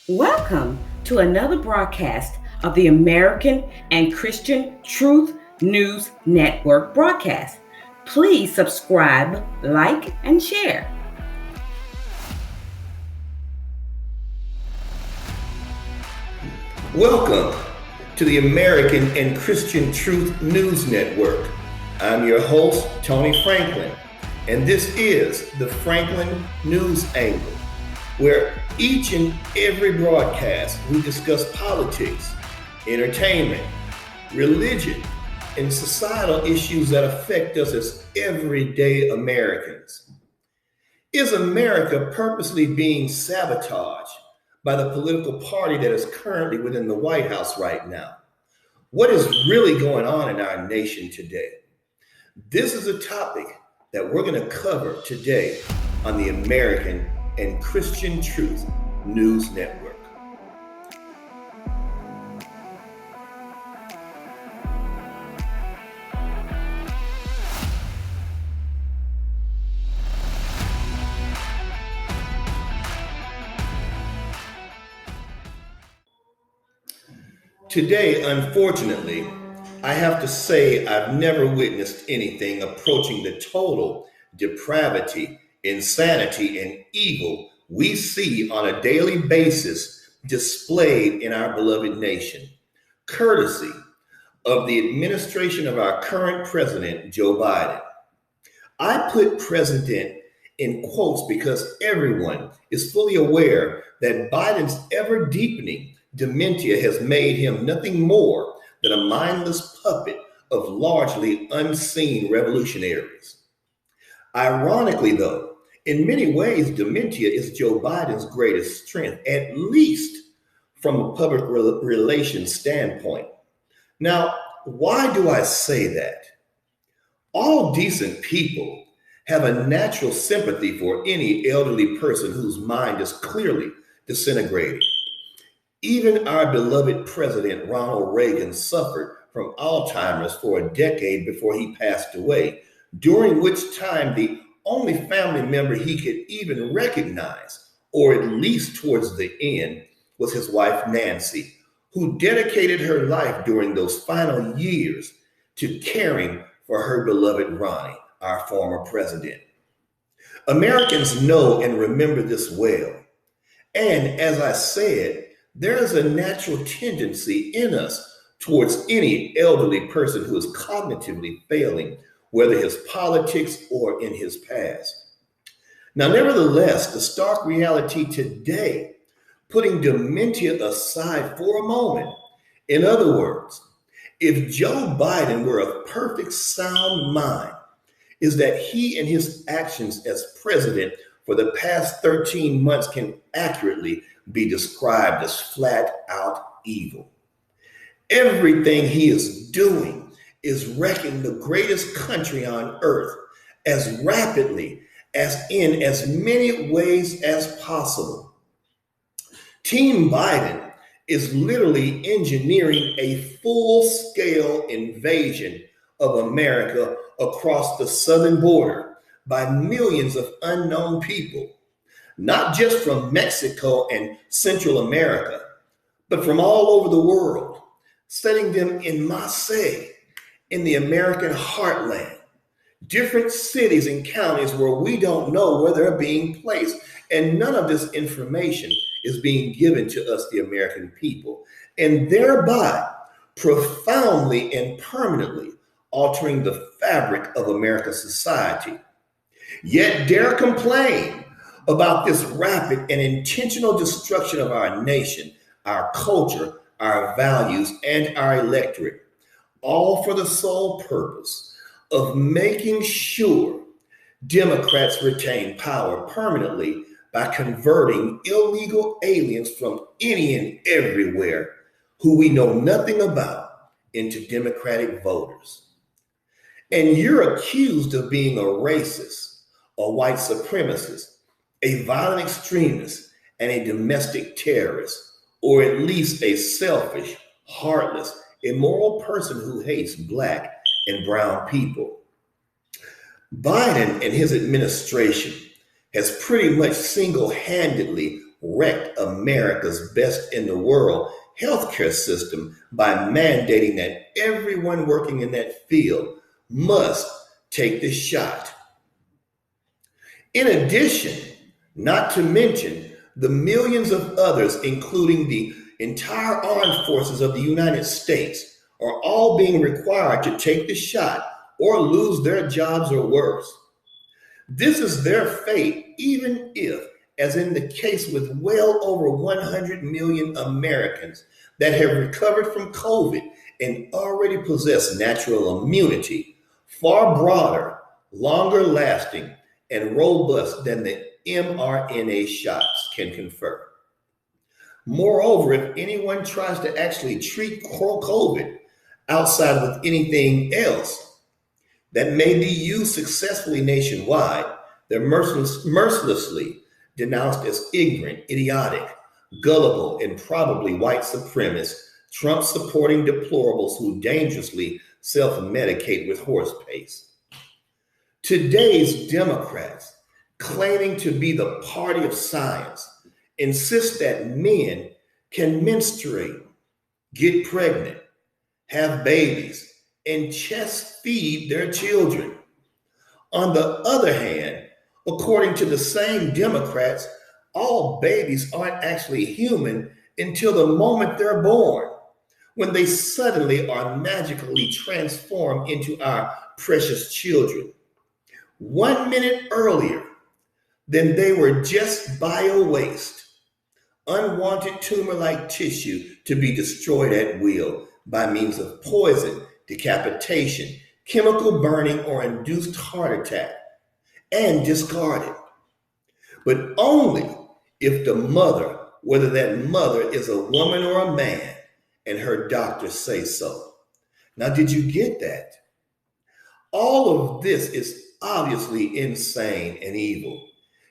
Welcome to another broadcast of the American and Christian Truth News Network broadcast. Please subscribe, like, and share. Welcome to the American and Christian Truth News Network. I'm your host, Tony Franklin, and this is the Franklin News Angle, where each and every broadcast we discuss politics, entertainment, religion, and societal issues that affect us as everyday Americans. Is America purposely being sabotaged by the political party that is currently within the White House right now? What is really going on in our nation today? This is a topic that we're going to cover today on the American and Christian Truth News Network. Today, unfortunately, I have to say I've never witnessed anything approaching the total depravity, insanity, and evil we see on a daily basis displayed in our beloved nation, courtesy of the administration of our current president, Joe Biden. I put president in quotes because everyone is fully aware that Biden's ever deepening dementia has made him nothing more than a mindless puppet of largely unseen revolutionaries. Ironically, though, in many ways, dementia is Joe Biden's greatest strength, at least from a public relations standpoint. Now, why do I say that? All decent people have a natural sympathy for any elderly person whose mind is clearly disintegrating. Even our beloved President Ronald Reagan suffered from Alzheimer's for a decade before he passed away, during which time the only family member he could even recognize, or at least towards the end, was his wife Nancy, who dedicated her life during those final years to caring for her beloved Ronnie, our former president. Americans know and remember this well. And as I said, there is a natural tendency in us towards any elderly person who is cognitively failing, whether his politics or in his past. Now, nevertheless, the stark reality today, putting dementia aside for a moment, in other words, if Joe Biden were of perfect sound mind, is that he and his actions as president for the past 13 months can accurately be described as flat out evil. Everything he is doing is wrecking the greatest country on earth as rapidly as in as many ways as possible. Team Biden is literally engineering a full-scale invasion of America across the southern border by millions of unknown people, not just from Mexico and Central America, but from all over the world, setting them in Marseille, in the American heartland, different cities and counties where we don't know where they're being placed. And none of this information is being given to us, the American people, and thereby profoundly and permanently altering the fabric of America's society. Yet dare complain about this rapid and intentional destruction of our nation, our culture, our values, and our electorate, all for the sole purpose of making sure Democrats retain power permanently by converting illegal aliens from any and everywhere who we know nothing about into Democratic voters. And you're accused of being a racist, a white supremacist, a violent extremist, and a domestic terrorist, or at least a selfish, heartless, immoral person who hates Black and brown people. Biden and his administration has pretty much single-handedly wrecked America's best in the world healthcare system by mandating that everyone working in that field must take the shot. In addition, not to mention the millions of others, including the entire armed forces of the United States, are all being required to take the shot or lose their jobs or worse. This is their fate, even if, as in the case with well over 100 million Americans that have recovered from COVID and already possess natural immunity, far broader, longer lasting, and robust than the mRNA shots can confer. Moreover, if anyone tries to actually treat COVID outside with anything else that may be used successfully nationwide, they're mercilessly denounced as ignorant, idiotic, gullible, and probably white supremacist, Trump-supporting deplorables who dangerously self-medicate with horse paste. Today's Democrats, claiming to be the party of science, insist that men can menstruate, get pregnant, have babies, and chest feed their children. On the other hand, according to the same Democrats, all babies aren't actually human until the moment they're born, when they suddenly are magically transformed into our precious children. 1 minute earlier, then they were just bio waste, unwanted tumor-like tissue to be destroyed at will by means of poison, decapitation, chemical burning, or induced heart attack, and discarded. But only if the mother, whether that mother is a woman or a man, and her doctors say so. Now, did you get that? All of this is obviously insane and evil.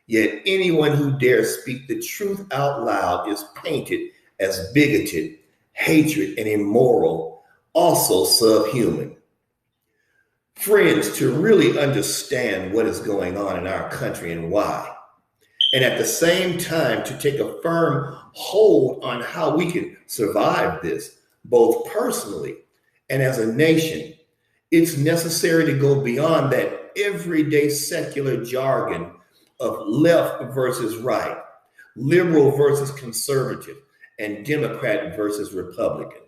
Yet anyone who dares speak the truth out loud is painted as bigoted, hatred, and immoral, also subhuman. Friends, to really understand what is going on in our country and why, and at the same time to take a firm hold on how we can survive this, both personally and as a nation, it's necessary to go beyond that everyday secular jargon of left versus right, liberal versus conservative, and Democrat versus Republican,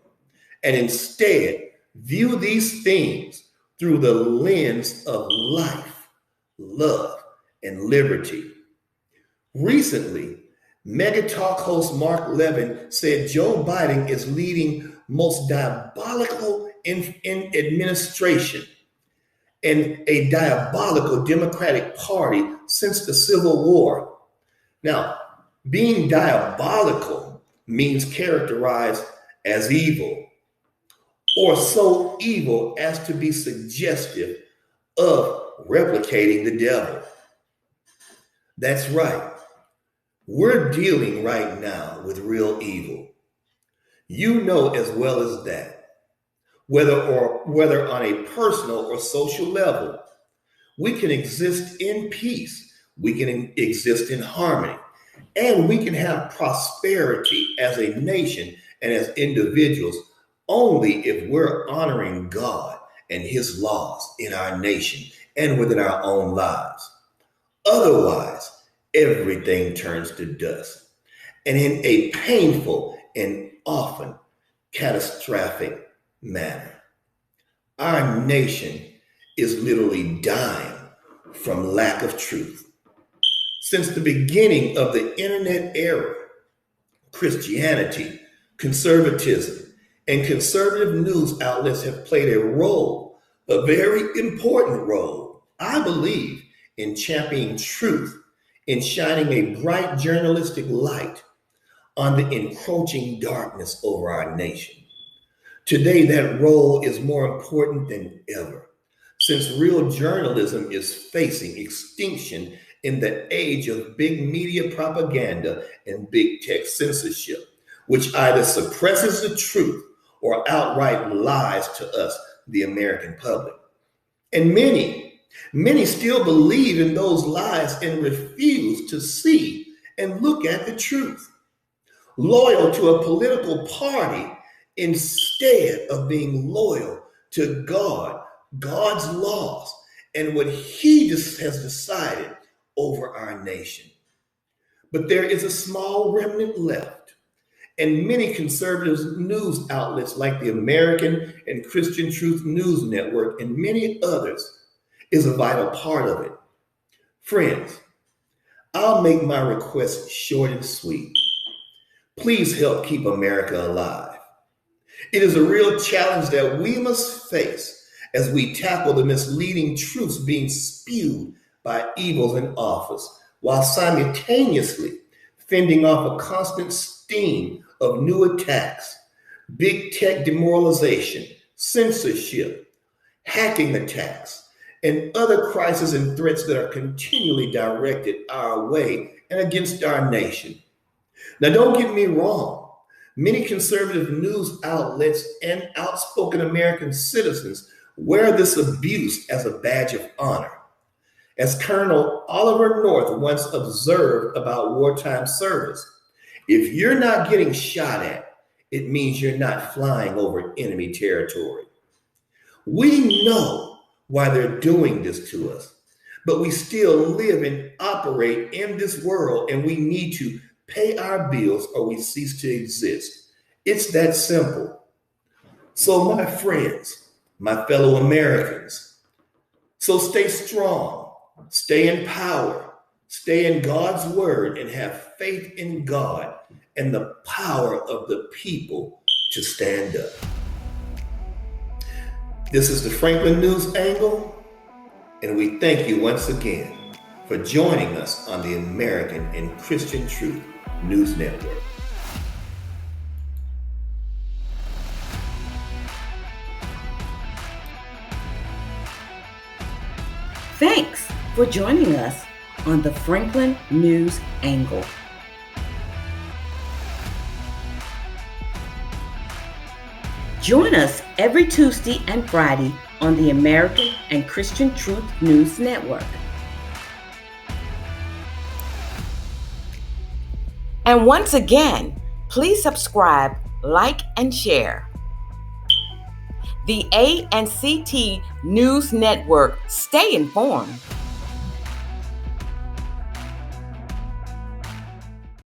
and instead view these themes through the lens of life, love, and liberty. Recently, Mega Talk host Mark Levin said Joe Biden is leading most diabolical in administration and a diabolical Democratic Party since the Civil War. Now, being diabolical means characterized as evil, or so evil as to be suggestive of replicating the devil. That's right. We're dealing right now with real evil. You know as well as that, whether on a personal or social level, we can exist in peace, we can exist in harmony, and we can have prosperity as a nation and as individuals only if we're honoring God and his laws in our nation and within our own lives. Otherwise, everything turns to dust, and in a painful and often catastrophic manner. Our nation is literally dying from lack of truth. Since the beginning of the internet era, Christianity, conservatism, and conservative news outlets have played a role, a very important role, I believe, in championing truth, in shining a bright journalistic light on the encroaching darkness over our nation. Today, that role is more important than ever, since real journalism is facing extinction in the age of big media propaganda and big tech censorship, which either suppresses the truth or outright lies to us, the American public. And many still believe in those lies and refuse to see and look at the truth. Loyal to a political party instead of being loyal to God, God's laws, and what He just has decided over our nation. But there is a small remnant left, and many conservative news outlets like the American and Christian Truth News Network and many others is a vital part of it. Friends, I'll make my request short and sweet. Please help keep America alive. It is a real challenge that we must face as we tackle the misleading truths being spewed by evils in office, while simultaneously fending off a constant stream of new attacks, big tech demoralization, censorship, hacking attacks, and other crises and threats that are continually directed our way and against our nation. Now, don't get me wrong. Many conservative news outlets and outspoken American citizens wear this abuse as a badge of honor. As Colonel Oliver North once observed about wartime service, if you're not getting shot at, it means you're not flying over enemy territory. We know why they're doing this to us, but we still live and operate in this world, and we need to pay our bills or we cease to exist. It's that simple. So, my friends, my fellow Americans, so stay strong, stay in power, stay in God's word, and have faith in God and the power of the people to stand up. This is the Franklin News Angle, and we thank you once again for joining us on the American and Christian Truth News Network. Thanks for joining us on the Franklin News Angle. Join us every Tuesday and Friday on the American and Christian Truth News Network. And once again, please subscribe, like, and share. The A&CT News Network. Stay informed.